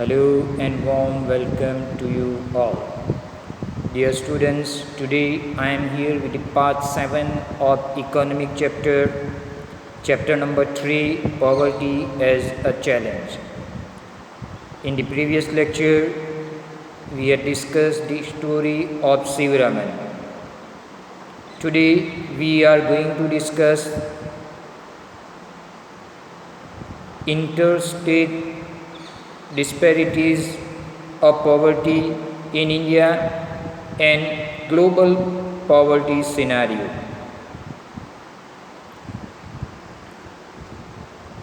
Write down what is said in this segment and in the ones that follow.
Hello and warm welcome to you all. Dear students, today I am here with the part 7 of economic chapter number 3, poverty as a challenge. In the previous lecture, we had discussed the story of Sivaraman. Today we are going to discuss interstate disparities of poverty in India and global poverty scenario.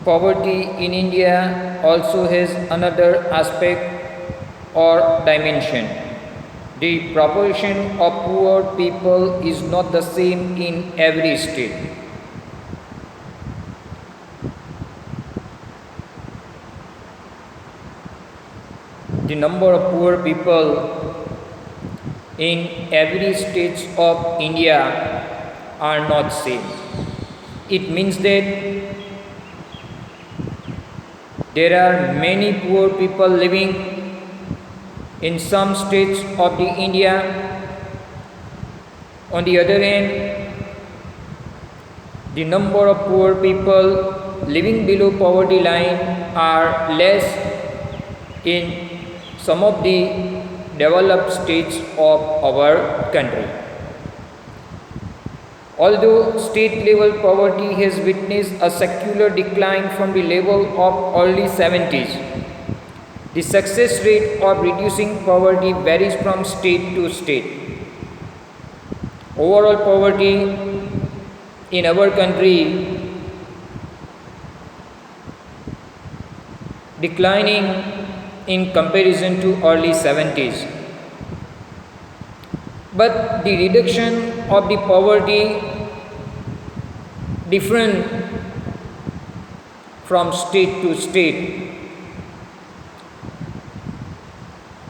Poverty in India also has another aspect or dimension. The proportion of poor people is not the same in every state. The number of poor people in every state of India are not same. It means that there are many poor people living in some states of the India. On the other hand, the number of poor people living below poverty line are less in some of the developed states of our country. Although state level poverty has witnessed a secular decline from the level of early 70s, the success rate of reducing poverty varies from state to state. Overall poverty in our country declining in comparison to early 70s. But the reduction of the poverty different from state to state.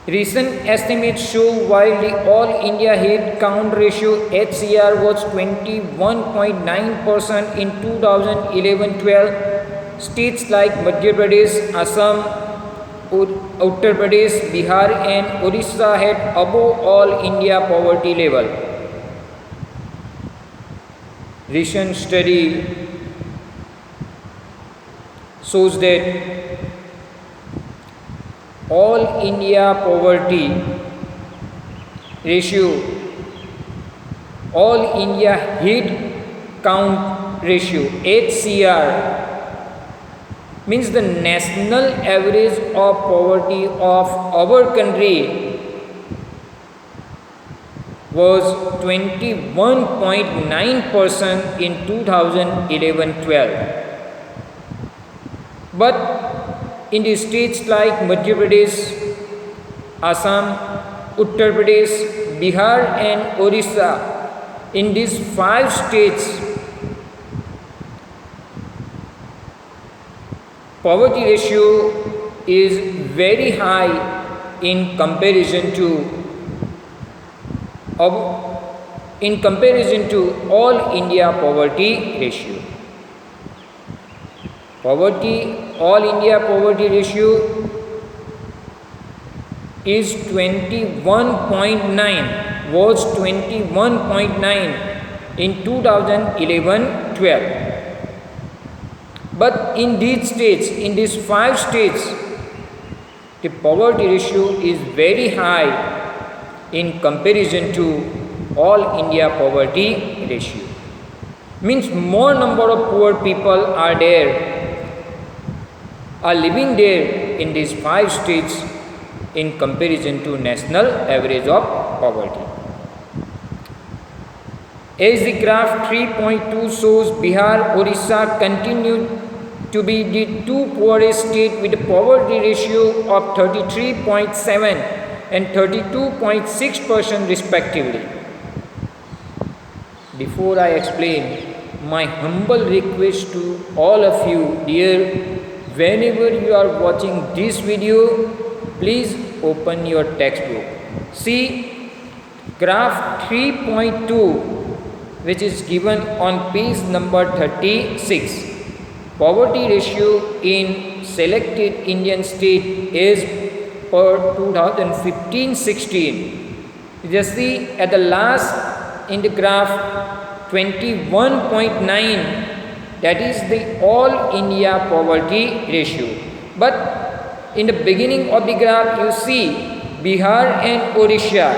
Recent estimates show while the all India head count ratio HCR was 21.9% in 2011-12, states like Madhya Pradesh, Assam, Uttar Pradesh, Bihar and Orissa had above all India poverty level. Recent study shows that all India poverty ratio, all India head count ratio HCR means the national average of poverty of our country was 21.9% in 2011-12. But in the states like Madhya Pradesh, Assam, Uttar Pradesh, Bihar and Orissa, in these 5 states, poverty ratio is very high in comparison to all India poverty ratio. All India poverty ratio is 21.9, was 21.9 in 2011-12. But in these states, in these 5 states, the poverty ratio is very high in comparison to all India poverty ratio. Means more number of poor people are living there in these 5 states in comparison to national average of poverty. As the graph 3.2 shows, Bihar, Orissa continue to be the 2 poorest states with a poverty ratio of 33.7 and 32.6% respectively. Before I explain, my humble request to all of you, dear, whenever you are watching this video, please open your textbook. See graph 3.2, which is given on page number 36. Poverty ratio in selected Indian state is per 2015-16. You just see at the last in the graph 21.9, that is the all India poverty ratio. But in the beginning of the graph you see Bihar and Odisha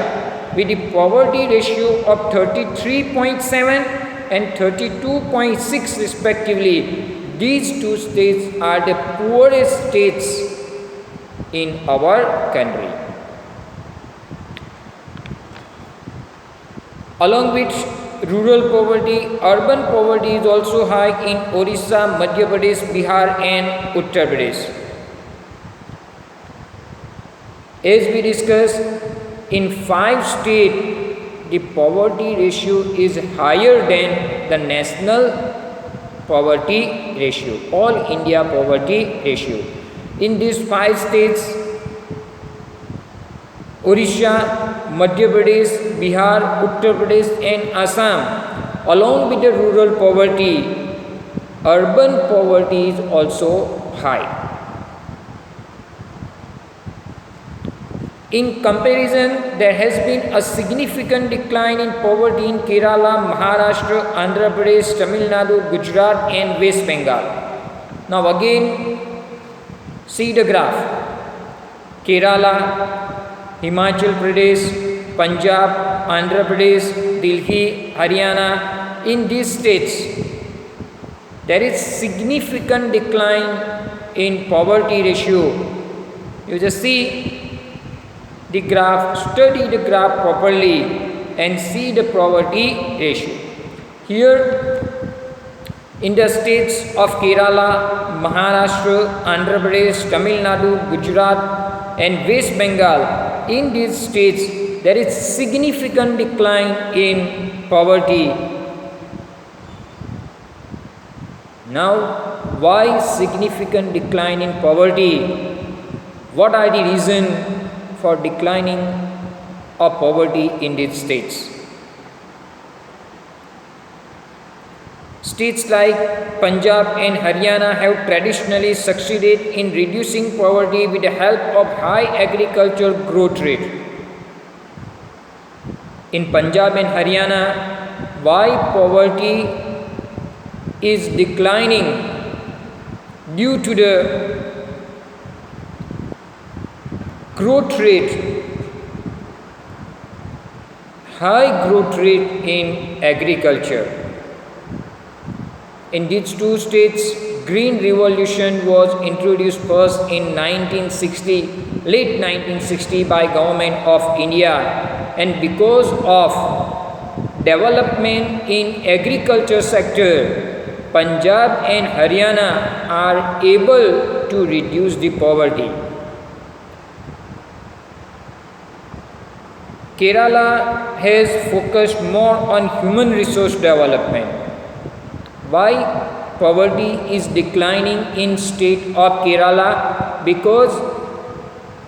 with the poverty ratio of 33.7 and 32.6 respectively. These two states are the poorest states in our country. Along with rural poverty, urban poverty is also high in Odisha, Madhya Pradesh, Bihar and Uttar Pradesh. As we discussed, in 5 states, the poverty ratio is higher than the national poverty ratio, all India poverty ratio. In these 5 states, Odisha, Madhya Pradesh, Bihar, Uttar Pradesh and Assam, along with the rural poverty, urban poverty is also high. In comparison, there has been a significant decline in poverty in Kerala, Maharashtra, Andhra Pradesh, Tamil Nadu, Gujarat and West Bengal. Now again, see the graph. Kerala, Himachal Pradesh, Punjab, Andhra Pradesh, Delhi, Haryana, in these states, there is significant decline in poverty ratio. You just see the graph, study the graph properly and see the poverty ratio. Here in the states of Kerala, Maharashtra, Andhra Pradesh, Tamil Nadu, Gujarat and West Bengal, in these states there is significant decline in poverty. Now, why significant decline in poverty? What are the reasons for declining of poverty in these states? States like Punjab and Haryana have traditionally succeeded in reducing poverty with the help of high agricultural growth rate. In Punjab and Haryana, why poverty is declining? Due to the growth rate, high growth rate in agriculture. In these two states, Green Revolution was introduced first in 1960, late 1960 by Government of India, and because of development in agriculture sector, Punjab and Haryana are able to reduce the poverty. Kerala has focused more on human resource development. Why poverty is declining in state of Kerala? Because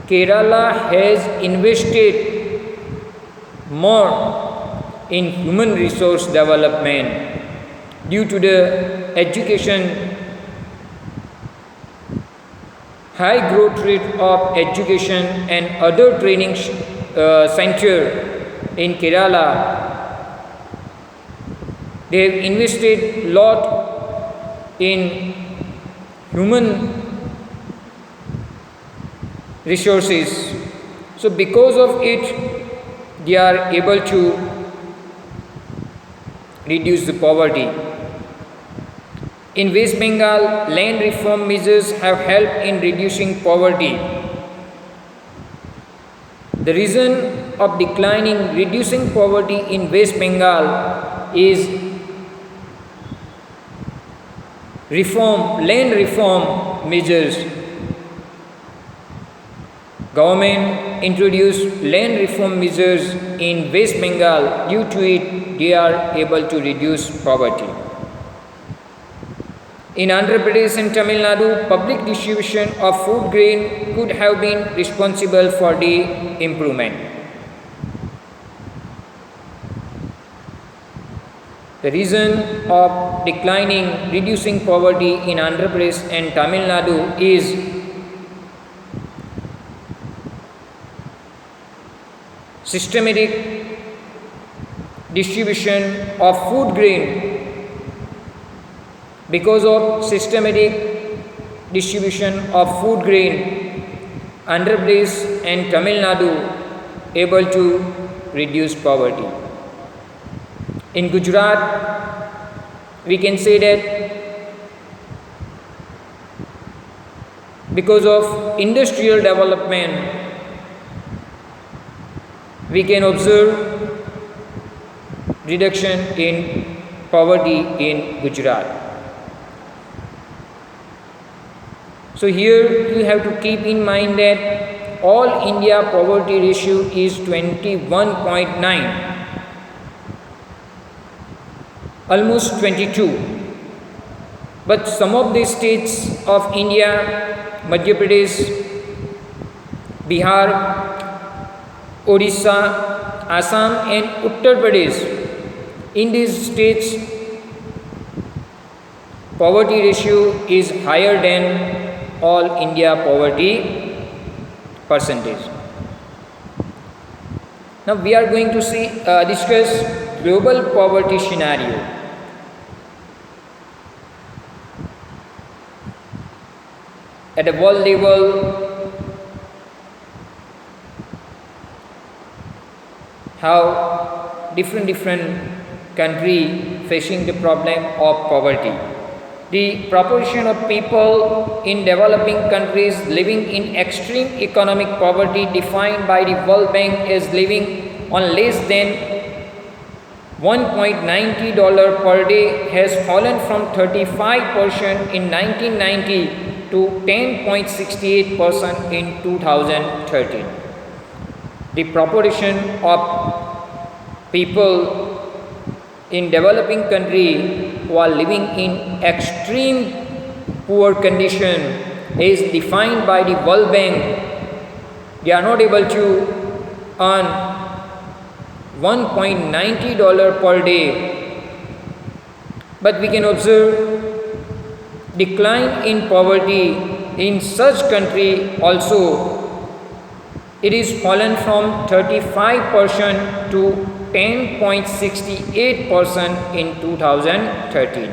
Kerala has invested more in human resource development due to the education, high growth rate of education and other training center in Kerala. They have invested lot in human resources. So because of it, they are able to reduce the poverty. In West Bengal, land reform measures have helped in reducing poverty. The reason of reducing poverty in West Bengal is land reform measures. Government introduced land reform measures in West Bengal. Due to it, they are able to reduce poverty. In Andhra Pradesh and Tamil Nadu, public distribution of food grain could have been responsible for the improvement. The reason of reducing poverty in Andhra Pradesh and Tamil Nadu is systematic distribution of food grain. Because of systematic distribution of food grain, Andhra Pradesh and Tamil Nadu able to reduce poverty. In Gujarat, we can say that because of industrial development, we can observe reduction in poverty in Gujarat. So here you have to keep in mind that all India poverty ratio is 21.9, almost 22. But some of the states of India, Madhya Pradesh, Bihar, Odisha, Assam and Uttar Pradesh, in these states poverty ratio is higher than all India poverty percentage. Now we are going to discuss global poverty scenario. At the world level, how different country facing the problem of poverty. The proportion of people in developing countries living in extreme economic poverty defined by the World Bank as living on less than $1.90 per day has fallen from 35% in 1990 to 10.68% in 2013. The proportion of people in developing country who are living in extreme poor condition is defined by the World Bank. They are not able to earn $1.90 per day, but we can observe decline in poverty in such country also. It is fallen from 35% to 10.68% in 2013.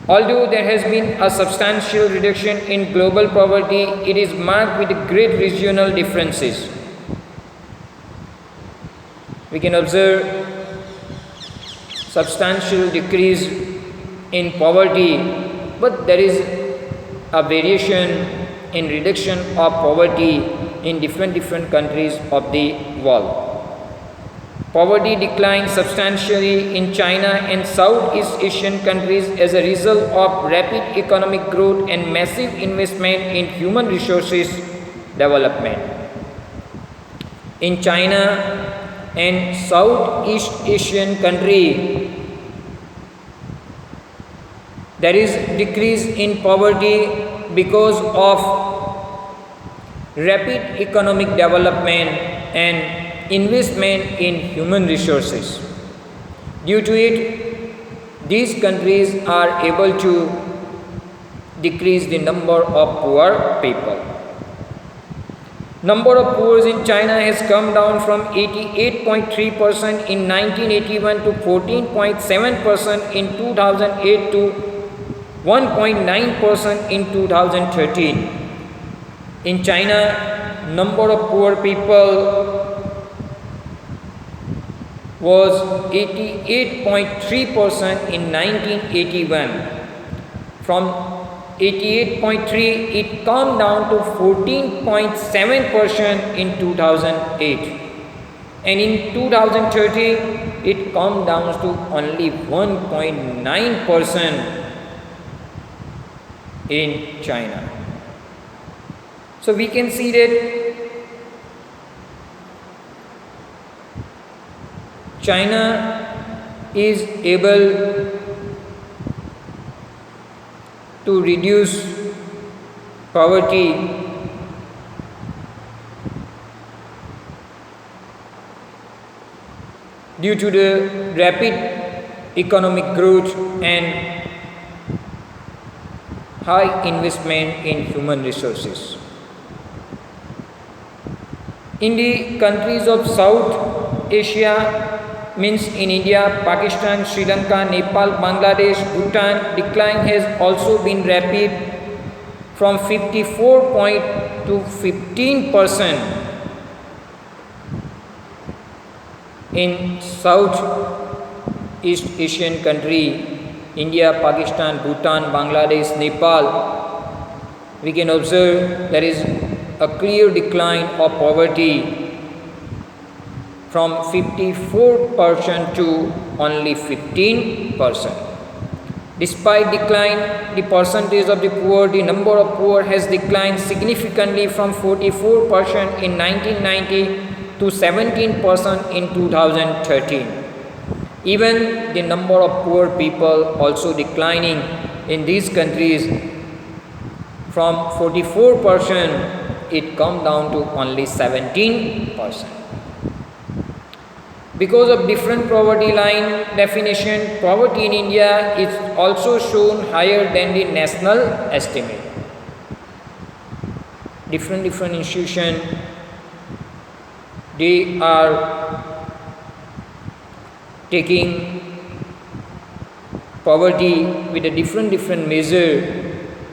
Although there has been a substantial reduction in global poverty, it is marked with great regional differences. We can observe substantial decrease in poverty, but there is a variation in reduction of poverty in different countries of the world. Poverty declined substantially in China and Southeast Asian countries as a result of rapid economic growth and massive investment in human resources development. In China and Southeast Asian country, there is decrease in poverty because of rapid economic development and investment in human resources. Due to it, these countries are able to decrease the number of poor people. Number of poor in China has come down from 88.3% in 1981 to 14.7% in 2008 to 1.9% in 2013. In China, number of poor people was 88.3% in 1981. From 88.3, it come down to 14.7% in 2008. And in 2013, it come down to only 1.9% in China. So we can see that China is able to reduce poverty due to the rapid economic growth and high investment in human resources. In the countries of South Asia, means in India, Pakistan, Sri Lanka, Nepal, Bangladesh, Bhutan, decline has also been rapid from 54 point to 15%. In South East Asian country, India, Pakistan, Bhutan, Bangladesh, Nepal, we can observe there is a clear decline of poverty from 54% to only 15%. Despite decline, the percentage of the poor, the number of poor has declined significantly from 44% in 1990 to 17% in 2013. Even the number of poor people also declining in these countries from 44%, it come down to only 17%. Because of different poverty line definition, poverty in India is also shown higher than the national estimate. Different institutions, they are taking poverty with a different measure.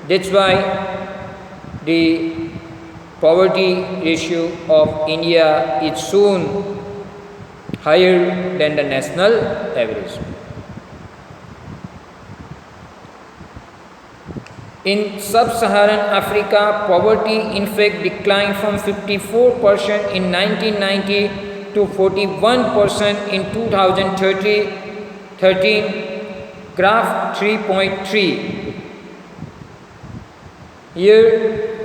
That's why the poverty ratio of India is shown higher than the national average. In sub-Saharan Africa, poverty in fact declined from 54% in 1990 to 41% in 2013, graph 3.3. Here,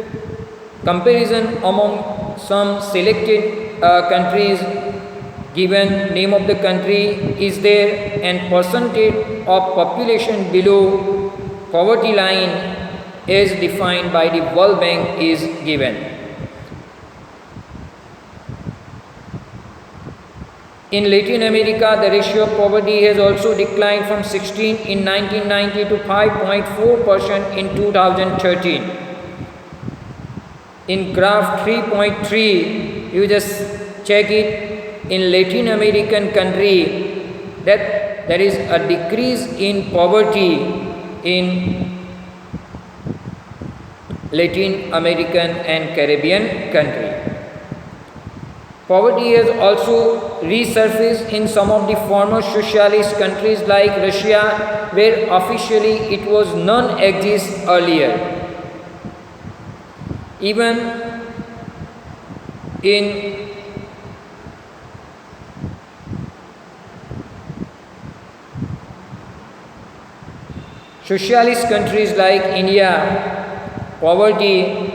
comparison among some selected countries, given name of the country is there and percentage of population below poverty line as defined by the World Bank is given. In Latin America, the ratio of poverty has also declined from 16 in 1990 to 5.4% in 2013. In graph 3.3, you just check it, in Latin American country that there is a decrease in poverty in Latin American and Caribbean country. Poverty has also resurfaced in some of the former socialist countries like Russia, where officially it was non-exist earlier. Even in socialist countries like India, poverty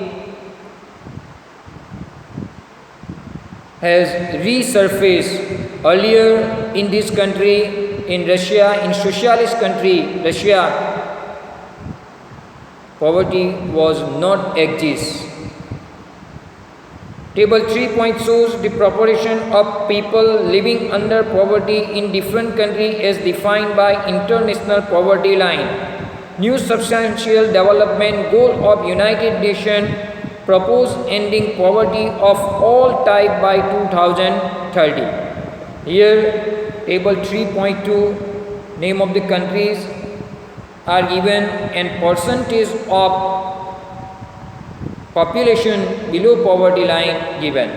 has resurfaced. Earlier in this country, in Russia, in socialist country, Russia, poverty was not exist. Table 3 point shows the proportion of people living under poverty in different countries as defined by International Poverty Line. New substantial development goal of United Nations proposed ending poverty of all type by 2030. Here, table 3.2, name of the countries are given and percentage of population below poverty line given.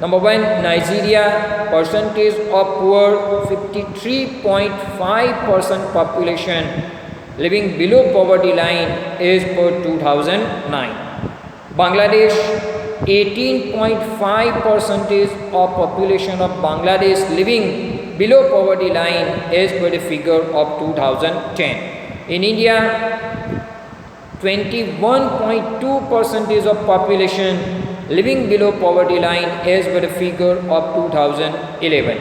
Number 1, Nigeria, percentage of poor 53.5% population living below poverty line as per 2009. Bangladesh, 18.5% of population of Bangladesh living below poverty line as per the figure of 2010. In India, 21.2% of population living below poverty line as per the figure of 2011.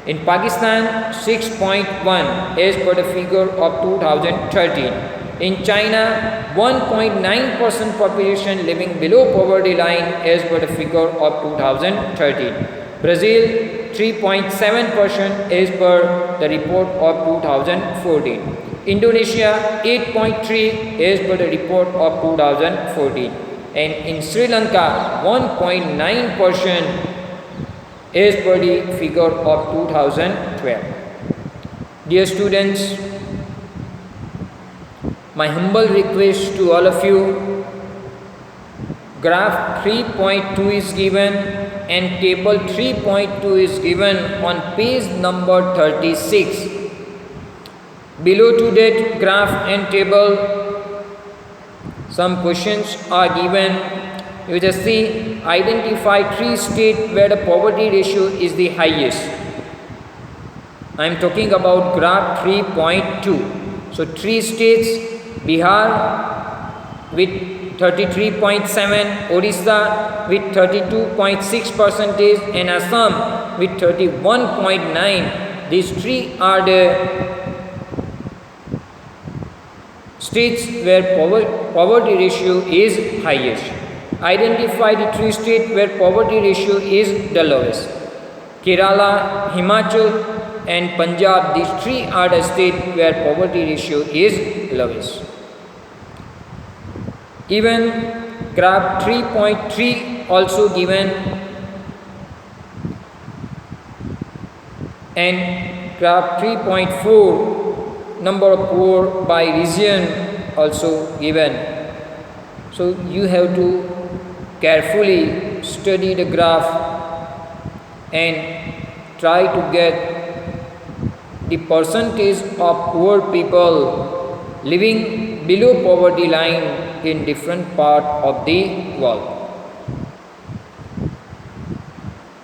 In Pakistan, 6.1 as per the figure of 2013. In China, 1.9% population living below poverty line as per the figure of 2013. Brazil, 3.7% as per the report of 2014. Indonesia, 8.3 as per the report of 2014. and in Sri Lanka 1.9% as per the figure of 2012. Dear students, my humble request to all of you, graph 3.2 is given and table 3.2 is given on page number 36. Below to that graph and table, some questions are given. You just see, identify 3 states where the poverty ratio is the highest. I am talking about graph 3.2. So 3 states: Bihar with 33.7, Orissa with 32.6%, and Assam with 31.9. These 3 are the states where poverty ratio is highest. Identify the 3 states where poverty ratio is the lowest. Kerala, Himachal and Punjab, these 3 are the states where poverty ratio is lowest. Even graph 3.3 also given, and graph 3.4 number of poor by region also given. So you have to carefully study the graph and try to get the percentage of poor people living below poverty line in different part of the world.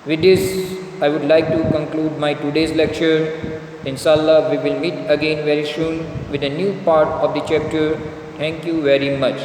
With this, I would like to conclude my today's lecture. Inshallah, we will meet again very soon with a new part of the chapter. Thank you very much.